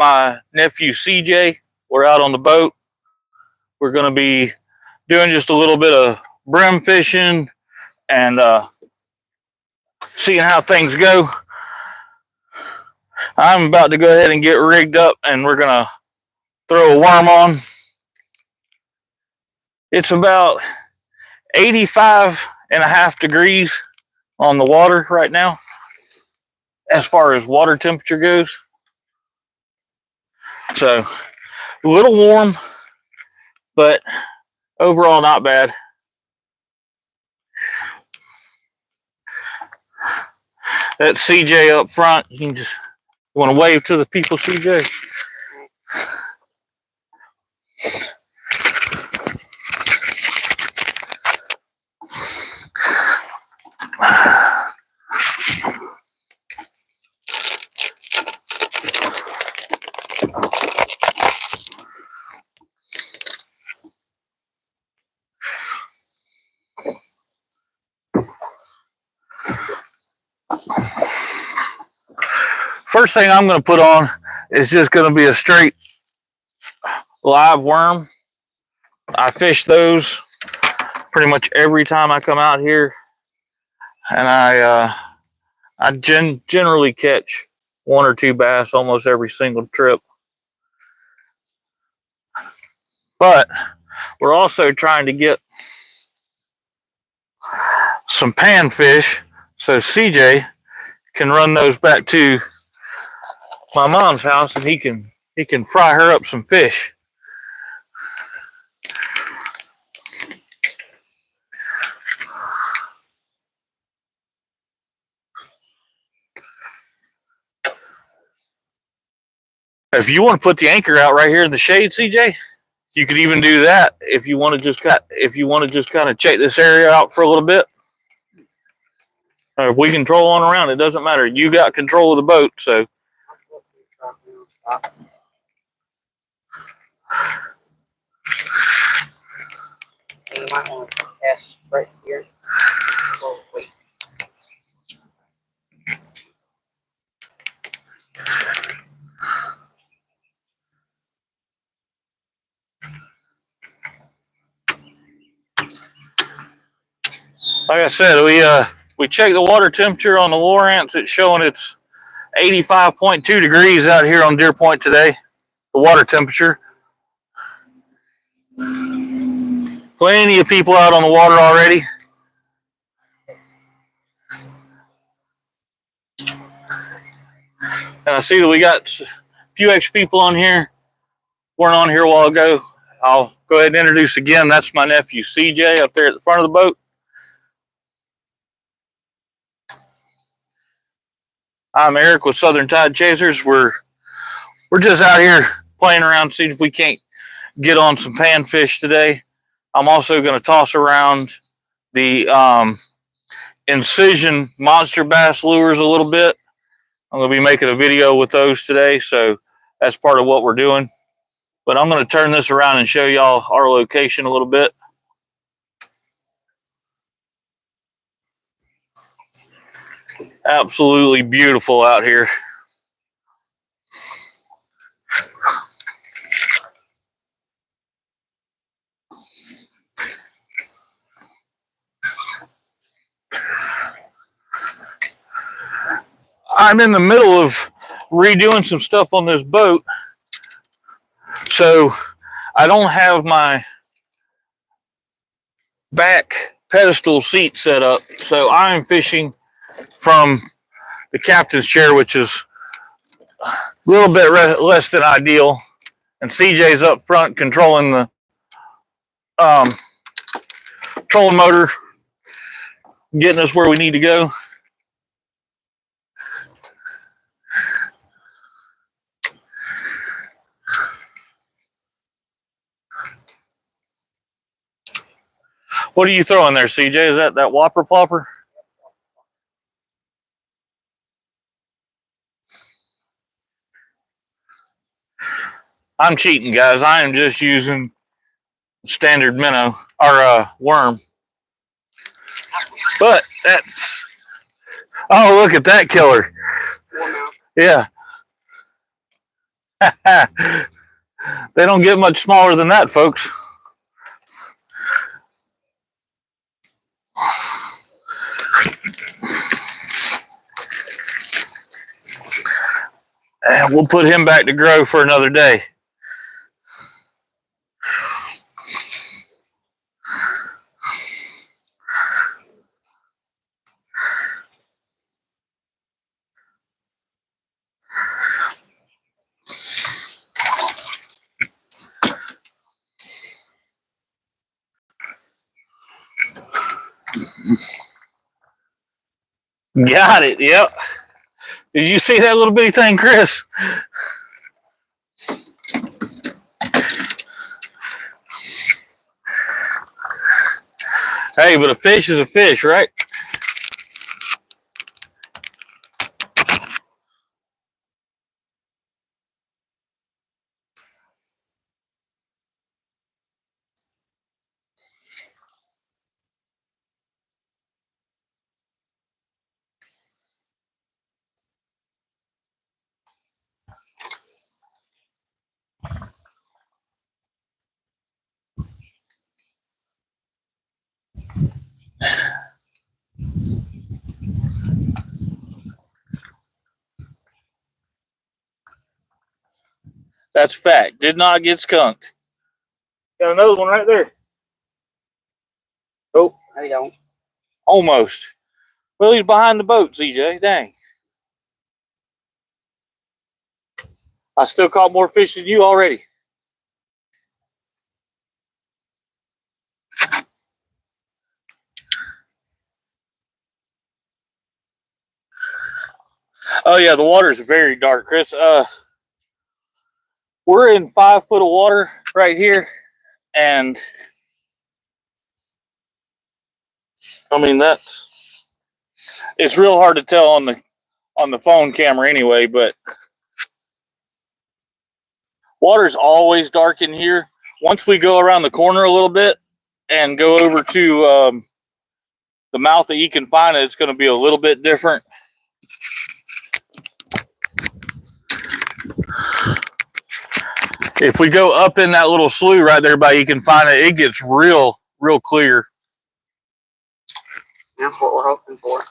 my nephew CJ. We're out on the boat. We're going to be doing just a little bit of brim fishing and seeing how things go. I'm about to go ahead and get rigged up, and we're going to throw a worm on. It's about 85.5 degrees on the water right now as far as water temperature goes. So a little warm, but overall not bad. That's CJ up front. You can just want to wave to the people, CJ. First thing I'm going to put on is just going to be a straight live worm. I fish those pretty much every time I come out here, and I generally catch 1 or 2 bass almost every single trip. But we're also trying to get some panfish so CJ can run those back to my mom's house, and he can fry her up some fish. If you want to put the anchor out right here in the shade, CJ, you could even do that. If you want to just kind of check this area out for a little bit. Or if we can troll on around, it doesn't matter. You got control of the boat, so. You might want to cast right here. Oh, wait. Like I said, we checked the water temperature on the Lowrance. It's showing it's 85.2 degrees out here on Deer Point today. The water temperature. Plenty of people out on the water already. And I see that we got a few extra people on here. Weren't on here a while ago. I'll go ahead and introduce again. That's my nephew CJ up there at the front of the boat. I'm Eric with Southern Tide Chasers. We're just out here playing around, seeing if we can't get on some panfish today. I'm also going to toss around the Incision monster bass lures a little bit. I'm going to be making a video with those today, so that's part of what we're doing. But I'm going to turn this around and show y'all our location a little bit. Absolutely beautiful out here. I'm in the middle of redoing some stuff on this boat, so I don't have my back pedestal seat set up, so I'm fishing from the captain's chair, which is a little bit less than ideal, and CJ's up front controlling the trolling motor, getting us where we need to go. What are you throwing there, CJ? Is that whopper plopper? I'm cheating, guys. I am just using standard minnow or worm. But that's, oh, look at that killer. Yeah. They don't get much smaller than that, folks. And we'll put him back to grow for another day. Got it. Yep. Did you see that little bitty thing, Chris? Hey, but a fish is a fish, right? That's fact. Did not get skunked. Got another one right there. Oh, I don't. almost. Well, he's behind the boat, CJ. Dang. I still caught more fish than you already. Oh yeah, the water is very dark, Chris. We're in 5 foot of water right here, and I mean it's real hard to tell on the phone camera anyway, but water's always dark in here. Once we go around the corner a little bit and go over to the mouth of 𝐸𝐵𝐾, it's going to be a little bit different. If we go up in that little slough right there by 𝐸𝐵𝐾, it gets real clear. That's what we're hoping for.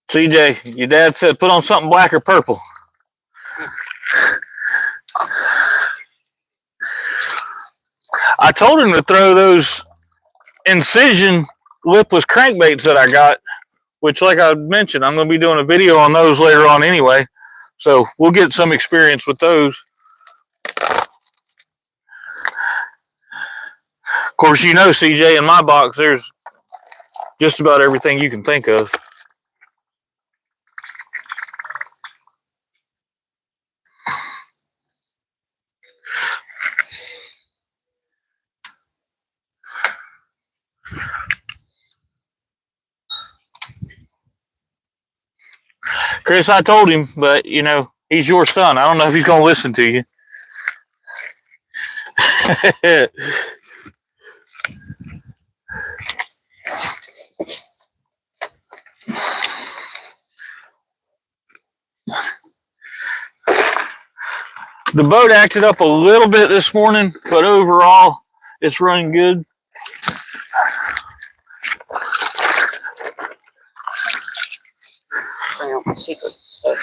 CJ, your dad said put on something black or purple. I told him to throw those Incision lipless crankbaits that I got, which, like I mentioned, I'm going to be doing a video on those later on anyway. So we'll get some experience with those. Of course, you know, CJ, in my box, there's just about everything you can think of. Chris, I told him, but, you know, he's your son. I don't know if he's going to listen to you. The boat acted up a little bit this morning, but overall, it's running good. Bring out my secret stuff.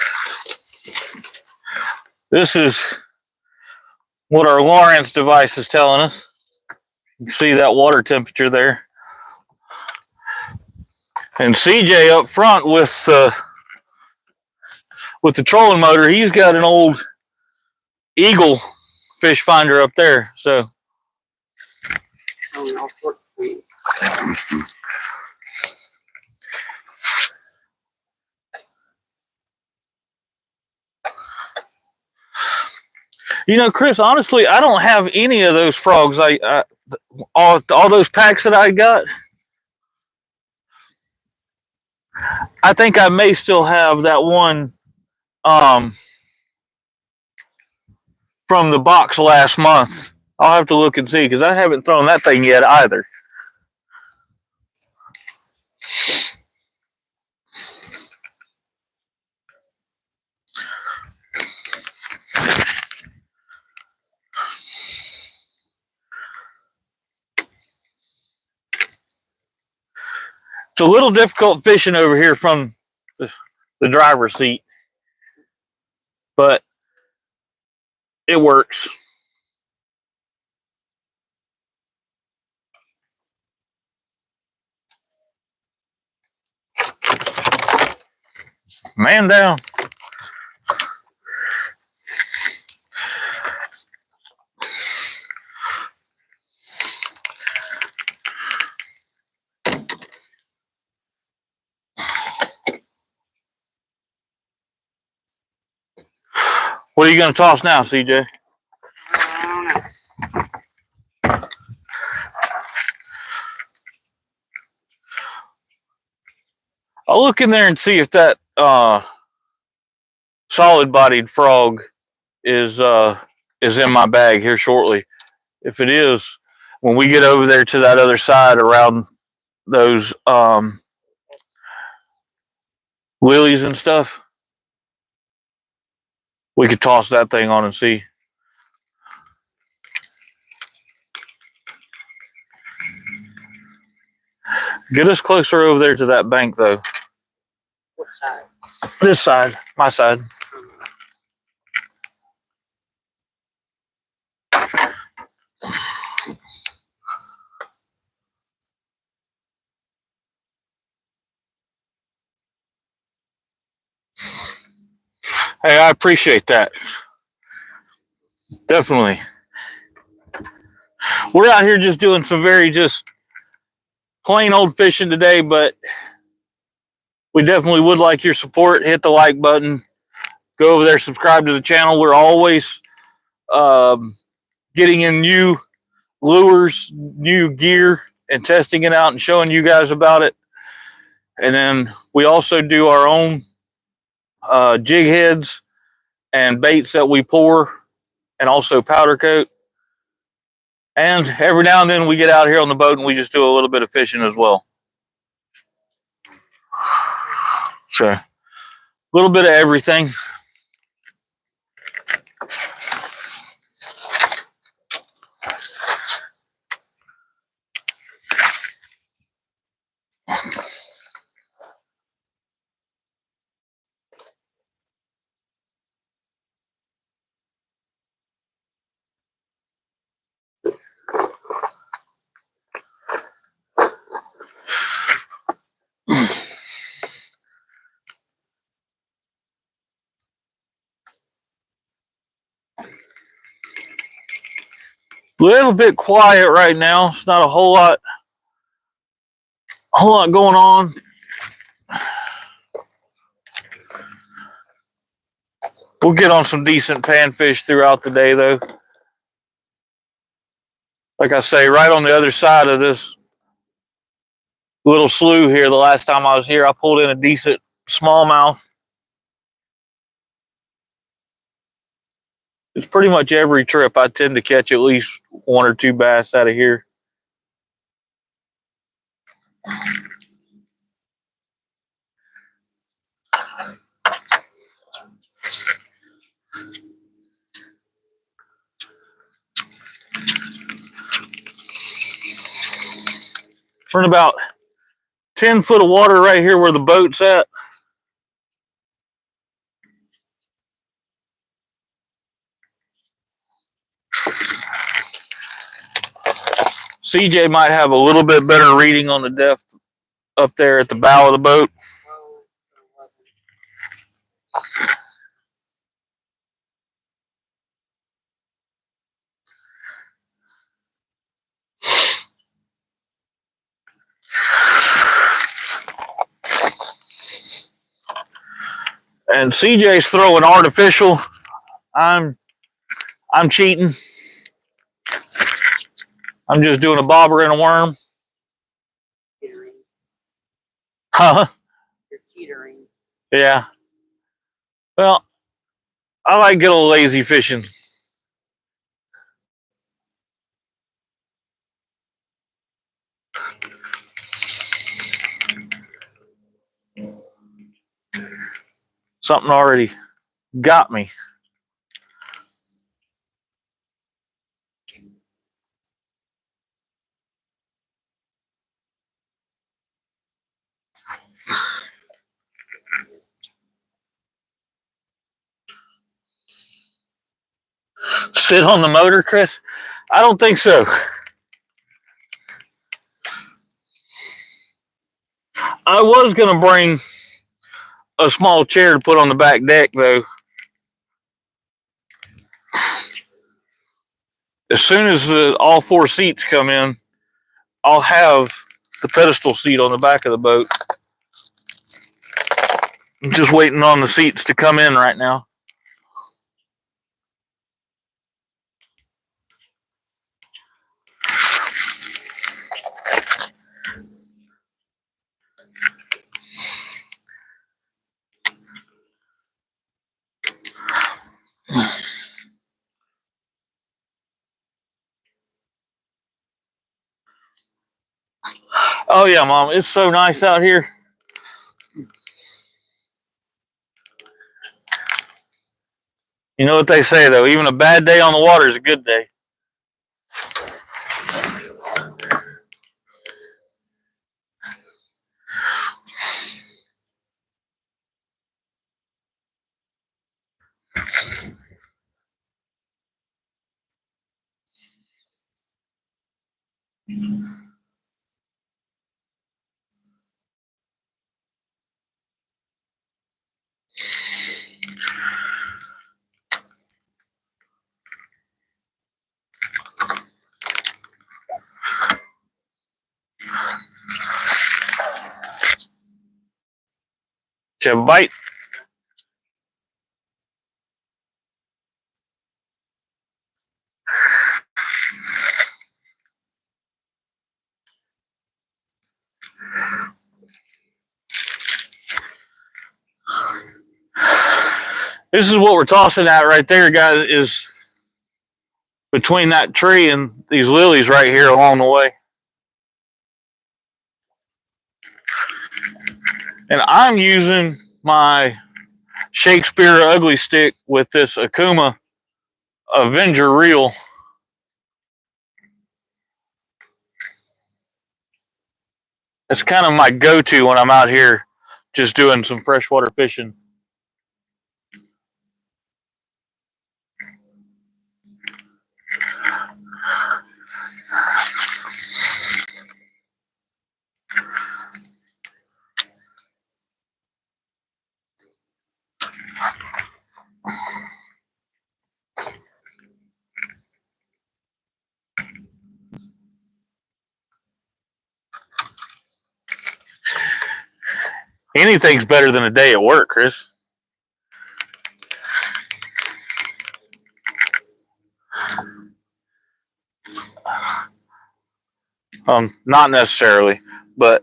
This is what our Lawrence device is telling us. You can see that water temperature there. And CJ up front with the trolling motor, he's got an old Eagle fish finder up there. So you know, Chris, honestly, I don't have any of those frogs. All those packs that I got, I think I may still have that one from the box last month. I'll have to look and see, because I haven't thrown that thing yet either. It's a little difficult fishing over here from the driver's seat, but it works. Man down. What are you going to toss now, CJ? I'll look in there and see if that solid-bodied frog is in my bag here shortly. If it is, when we get over there to that other side around those lilies and stuff, we could toss that thing on and see. Get us closer over there to that bank, though. What side? This side, my side. Hey, I appreciate that. Definitely. We're out here just doing some very just plain old fishing today, but we definitely would like your support. Hit the like button. Go over there, subscribe to the channel. We're always getting in new lures, new gear, and testing it out and showing you guys about it. And then we also do our own jig heads and baits that we pour, and also powder coat. And every now and then we get out here on the boat and we just do a little bit of fishing as well. So a little bit of everything. A little bit quiet right now. It's not a whole lot going on. We'll get on some decent panfish throughout the day, though. Like I say, right on the other side of this little slough here, the last time I was here, I pulled in a decent smallmouth. It's pretty much every trip I tend to catch at least one or two bass out of here. We're in about 10 foot of water right here where the boat's at. CJ might have a little bit better reading on the depth up there at the bow of the boat. And CJ's throwing artificial. I'm cheating. I'm just doing a bobber and a worm. Teetering. Huh? You're teetering. Yeah. Well, I like good old lazy fishing. Something already got me. Sit on the motor, Chris? I don't think so. I was going to bring a small chair to put on the back deck, though. As soon as all 4 seats come in, I'll have the pedestal seat on the back of the boat. I'm just waiting on the seats to come in right now. Oh yeah, Mom, it's so nice out here. You know what they say, though, even a bad day on the water is a good day. Did you have a bite? This is what we're tossing at right there, guys, is between that tree and these lilies right here along the way. And I'm using my Shakespeare ugly stick with this 𝐬𝐽𝐫 Avenger reel. It's kind of my go-to when I'm out here just doing some freshwater fishing. Anything's better than a day at work, Chris. Not necessarily, but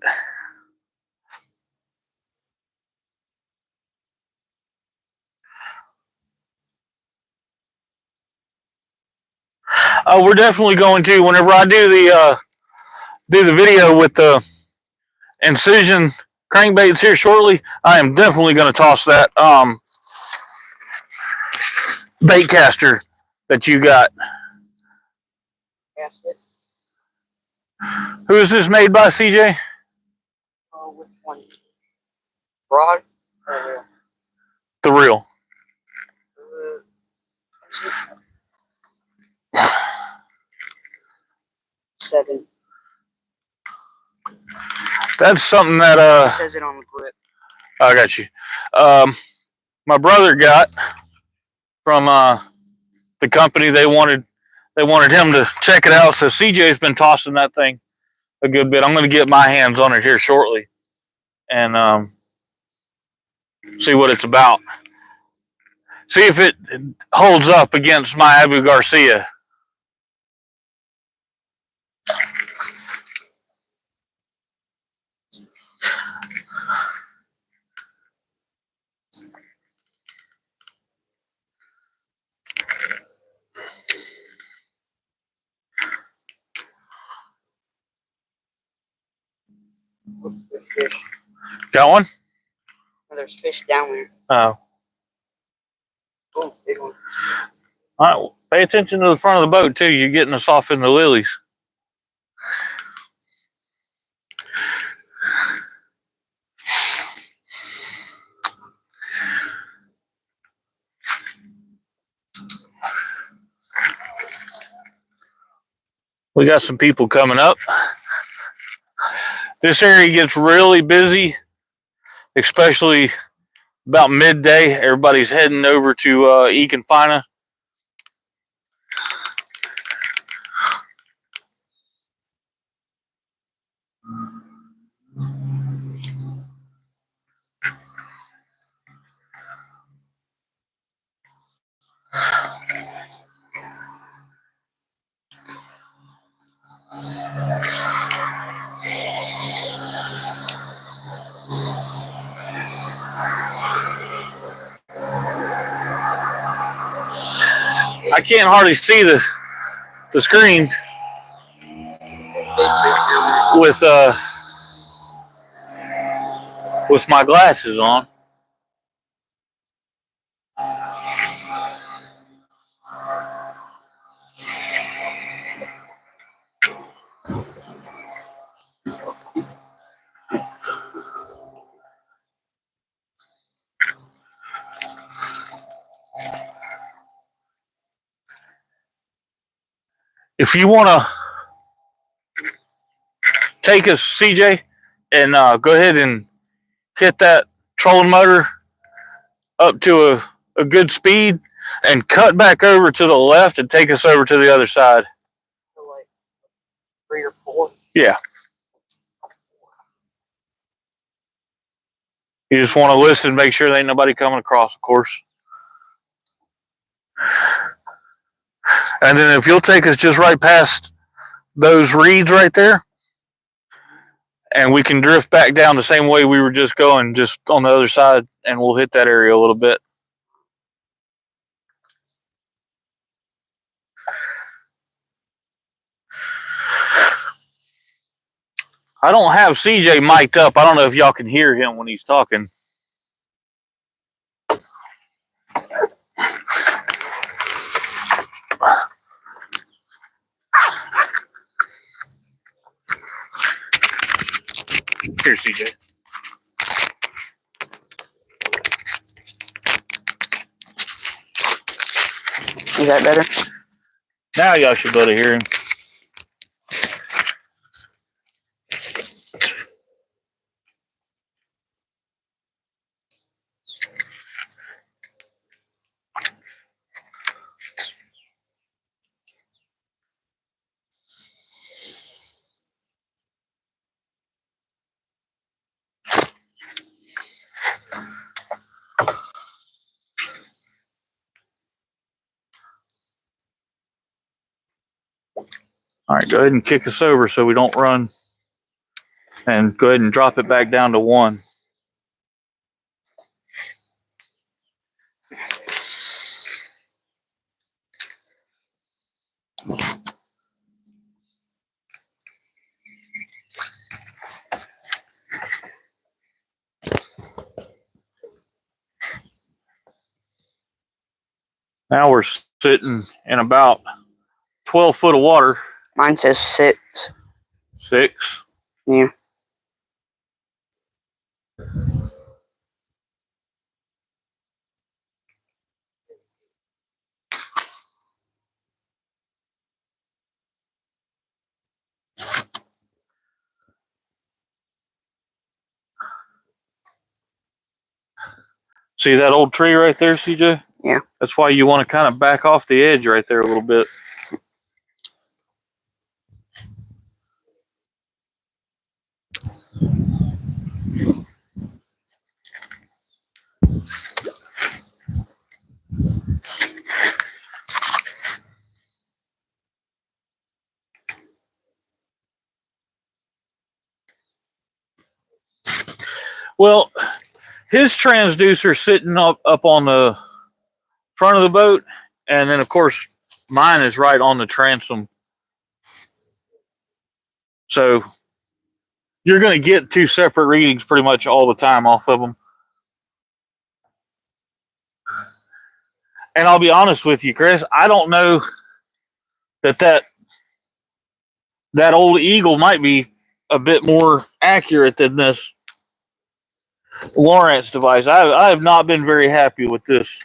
we're definitely going to, whenever I do the video with the incision crankbaits here shortly, I am definitely going to toss that bait caster that you got. Cast it. Who is this made by, CJ? Oh, which one? Rod or reel? The reel. $7. That's something that It says it on the grip. I got you. My brother got from the company. They wanted him to check it out. So CJ's been tossing that thing a good bit. I'm going to get my hands on it here shortly and see what it's about. See if it holds up against my Abu Garcia. Look, there's fish. Got one? Oh, there's fish down there. Oh. Oh, big one. All right, well, pay attention to the front of the boat, too. You're getting us off in the lilies. We got some people coming up. This area gets really busy, especially about midday. Everybody's heading over to 𝐬𝐿𝐵𝐿. I can't hardly see the screen with my glasses on. If you want to take us, CJ, and go ahead and hit that trolling motor up to a good speed and cut back over to the left and take us over to the other side. So like 3 or 4. Yeah. You just want to listen, make sure there ain't nobody coming across, of course. And then if you'll take us just right past those reeds right there, and we can drift back down the same way we were just going, just on the other side, and we'll hit that area a little bit. I don't have CJ mic'd up. I don't know if y'all can hear him when he's talking. Here, CJ. Is that better? Now y'all should be able to hear him. All right, go ahead and kick us over so we don't run. And go ahead and drop it back down to 1. Now we're sitting in about 12 foot of water. Mine says 6. 6. Yeah. See that old tree right there, CJ? Yeah. That's why you want to kind of back off the edge right there a little bit. Well, his transducer sitting up on the front of the boat, and then of course mine is right on the transom. So you're going to get 2 separate readings pretty much all the time off of them. And I'll be honest with you, Chris, I don't know that old Eagle might be a bit more accurate than this Lowrance device. I have not been very happy with this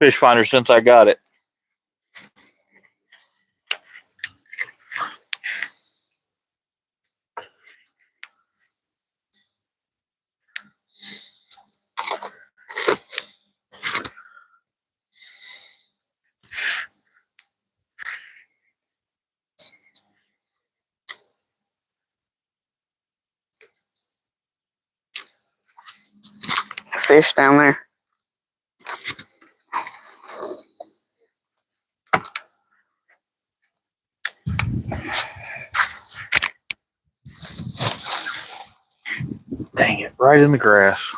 fish finder since I got it. fish down there. Dang it, right in the grass.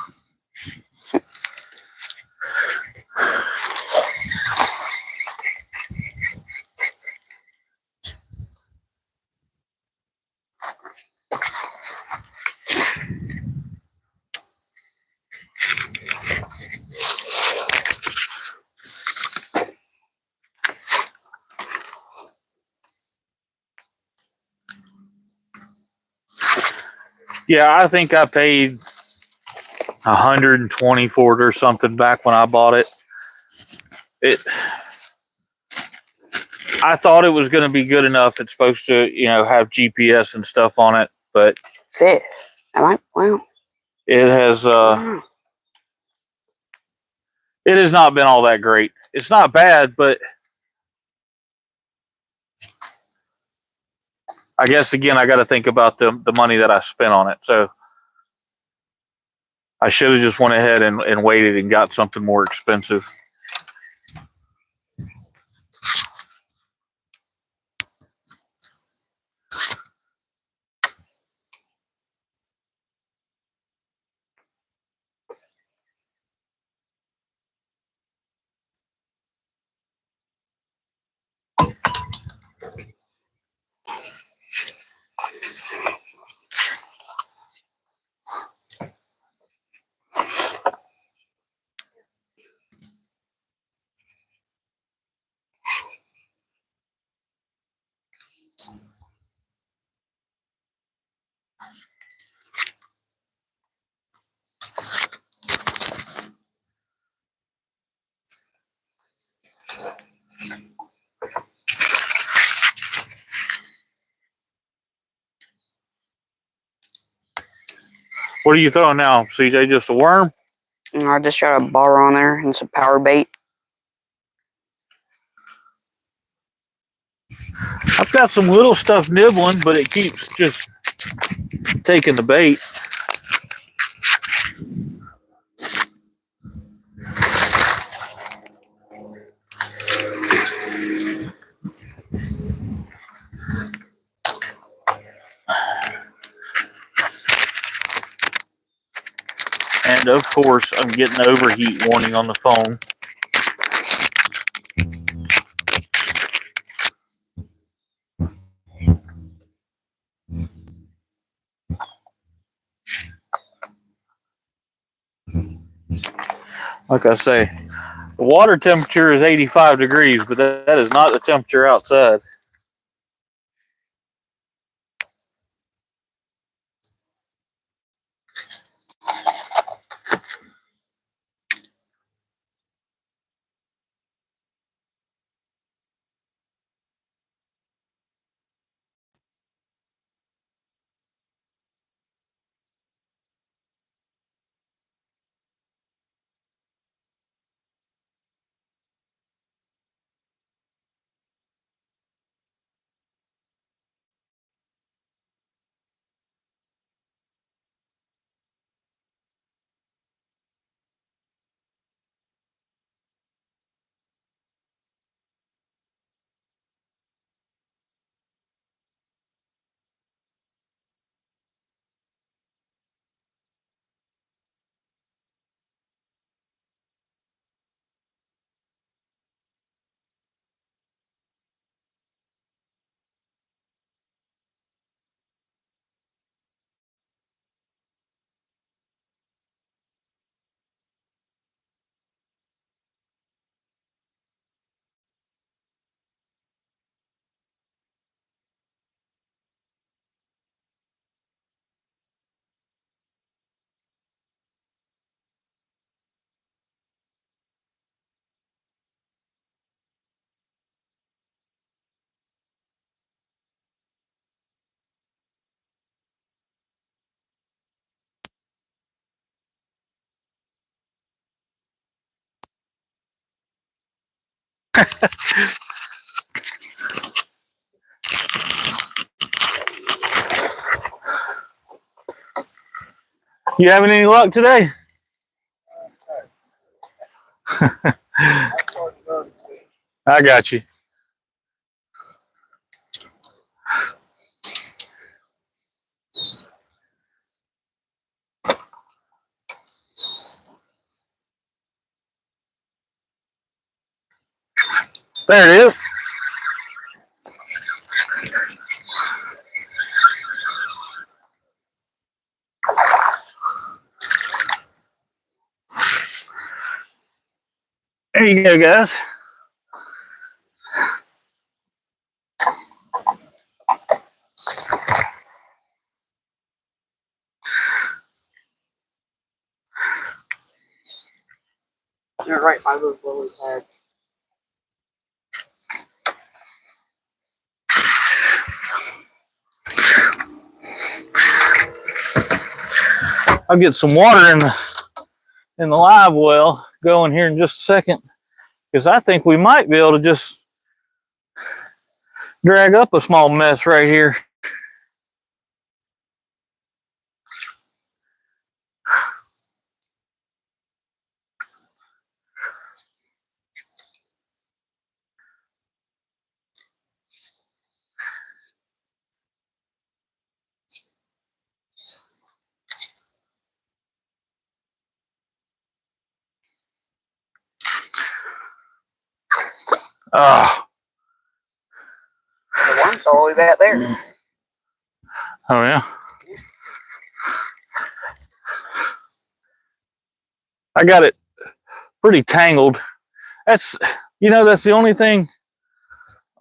Yeah, I think I paid $120 for it or something back when I bought it. I thought it was going to be good enough. It's supposed to, you know, have GPS and stuff on it, but Fish. Well. it has it has not been all that great. It's not bad, but I guess again I got to think about the money that I spent on it. So I should have just went ahead and waited and got something more expensive. What are you throwing now, CJ? Just a worm? I just got a bar on there and some power bait. I've got some little stuff nibbling, but it keeps just taking the bait. And of course, I'm getting an overheat warning on the phone. Like I say, the water temperature is 85 degrees, but that is not the temperature outside. You having any luck today? I got you. There it is. There you go, guys. You're right by those lily pads. I'll get some water in the live well going here in just a second, because I think we might be able to just drag up a small mess right here. Oh, The one's all the way back there. oh yeah. I got it pretty tangled. That's, you know, that's the only thing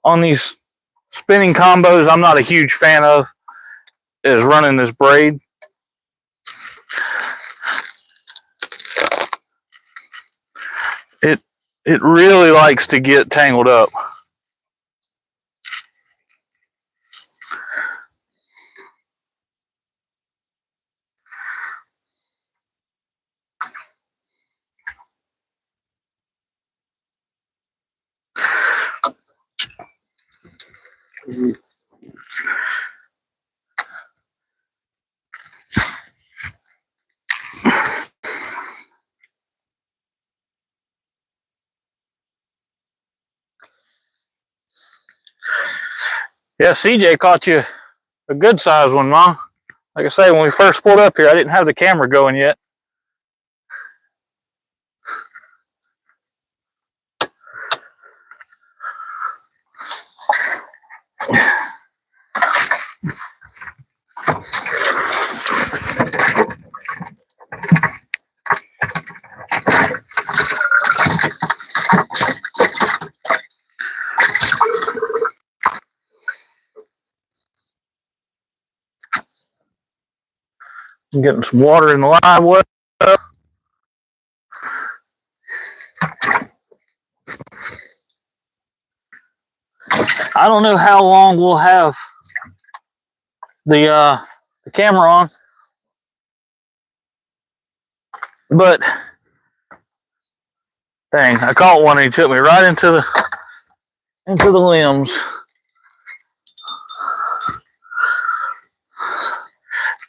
on these spinning combos I'm not a huge fan of, is running this braid. It really likes to get tangled up. Yeah, CJ caught you a good size one, Mom. Like I say, when we first pulled up here, I didn't have the camera going yet. I'm getting some water in the live well. I don't know how long we'll have the camera on, but dang, I caught one and he took me right into the limbs.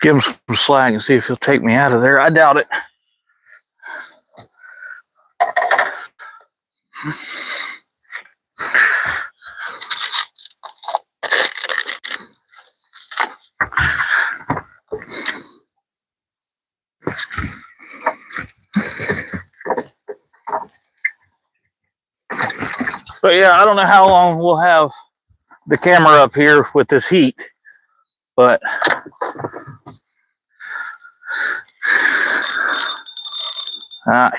Give him some slack and see if he'll take me out of there. I doubt it. But yeah, I don't know how long we'll have the camera up here with this heat, but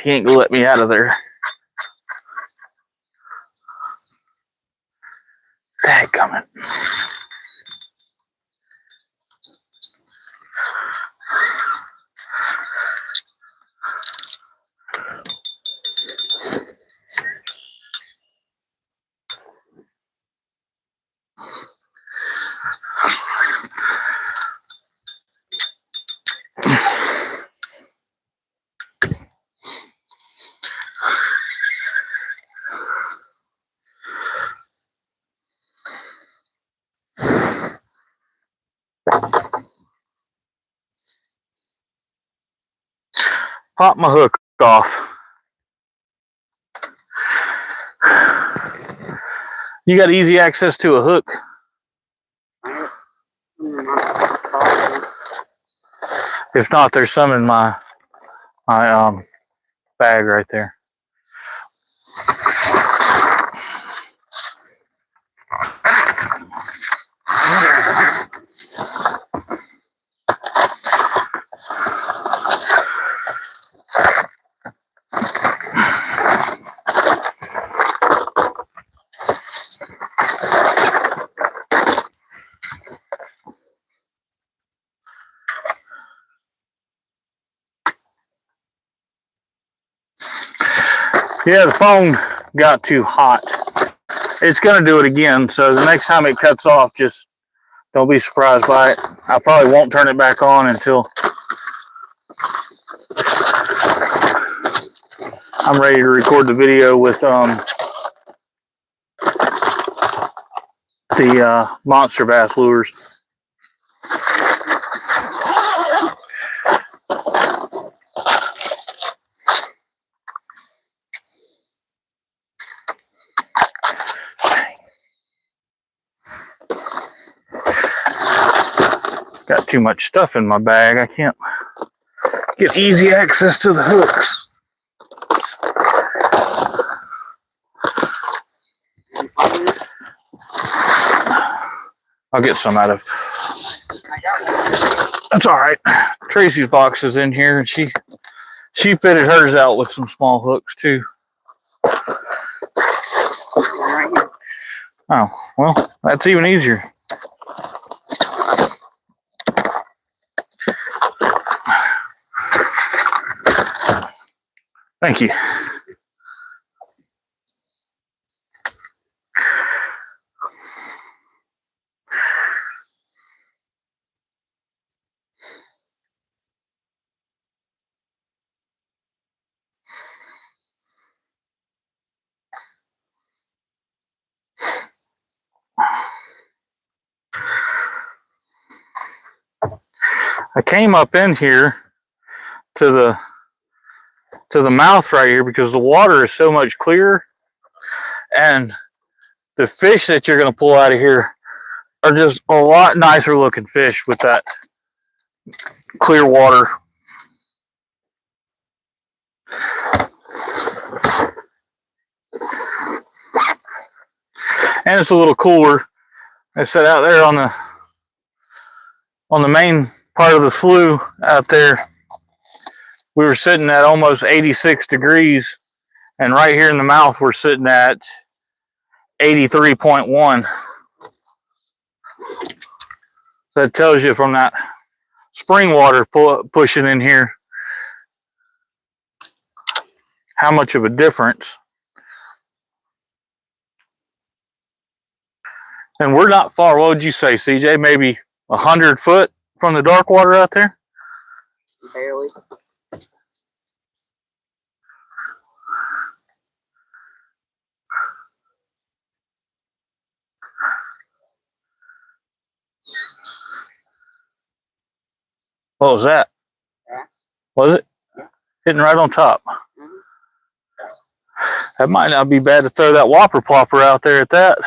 he ain't gonna let me out of there. Dadgummit. Pop my hook off. You got easy access to a hook? If not, there's some in my bag right there. Yeah, the phone got too hot. It's gonna do it again, so the next time it cuts off, just don't be surprised by it. I probably won't turn it back on until I'm ready to record the video with the Monsterbass lures. Got too much stuff in my bag. I can't get easy access to the hooks. I'll get some out of. That's all right. Tracy's box is in here, and she fitted hers out with some small hooks too. Oh, well, that's even easier. Thank you. I came up in here to the mouth right here because the water is so much clearer, and the fish that you're going to pull out of here are just a lot nicer looking fish with that clear water. And it's a little cooler. I sat out there on the main part of the slough out there. We were sitting at almost 86 degrees, and right here in the mouth we're sitting at 83.1. So that tells you from that spring water pushing in here how much of a difference. And we're not far. What would you say, CJ? Maybe 100 foot from the dark water out there? Barely. What was that? Yeah. Was it? Yeah. Hitting right on top. Mm-hmm. That might not be bad to throw that whopper plopper out there at that.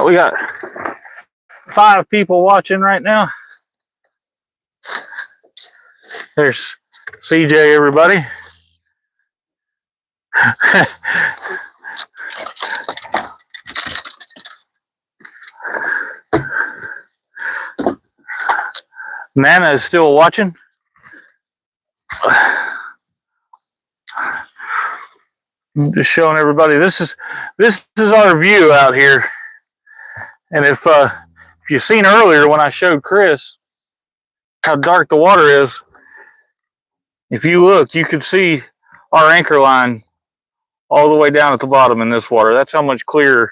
We got 5 people watching right now. There's CJ, everybody. Nana is still watching. I'm just showing everybody this is our view out here. And if you've seen earlier when I showed Chris how dark the water is, if you look, you can see our anchor line all the way down at the bottom in this water. That's how much clearer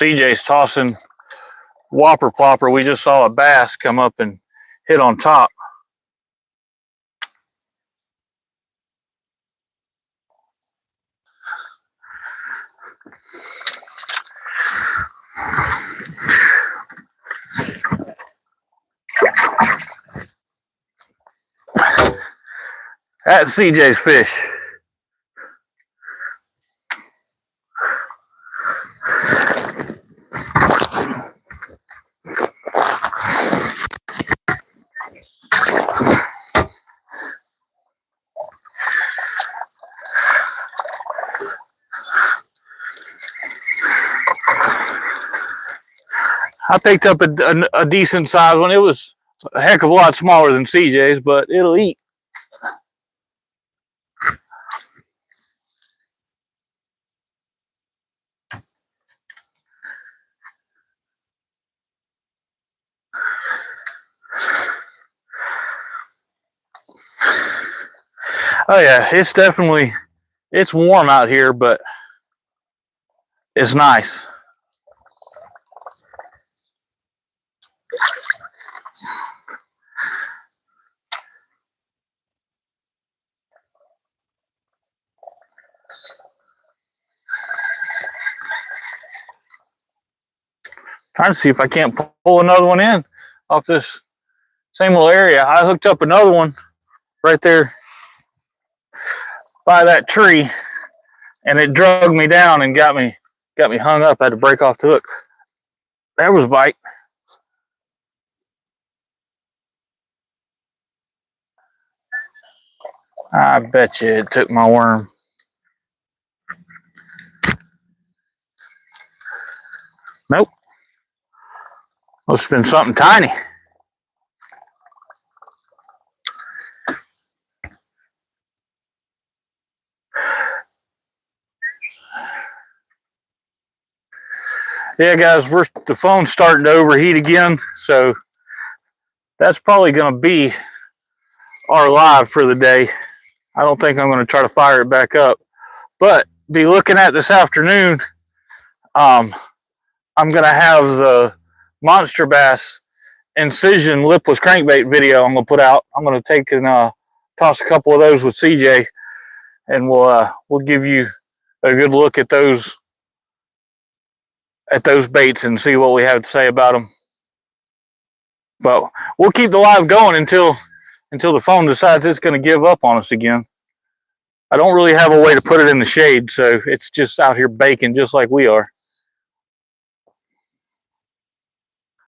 CJ's tossing whopper plopper. We just saw a bass come up and hit on top. That's CJ's fish. I picked up a decent sized one. It was a heck of a lot smaller than CJ's, but it'll eat. Oh yeah, it's warm out here, but it's nice. Trying to see if I can't pull another one in off this same little area. I hooked up another one right there by that tree, and it drug me down and got me hung up. I had to break off the hook. There was a bite. I bet you it took my worm. Nope. Must have been something tiny. Yeah, guys, the phone's starting to overheat again, so that's probably going to be our live for the day. I don't think I'm going to try to fire it back up, but be looking at this afternoon. I'm going to have the Monsterbass incision lipless crankbait video I'm going to put out. I'm going to take and toss a couple of those with CJ, and we'll give you a good look at those baits and see what we have to say about them. But we'll keep the live going until the phone decides it's going to give up on us again. I don't really have a way to put it in the shade, so it's just out here baking just like we are.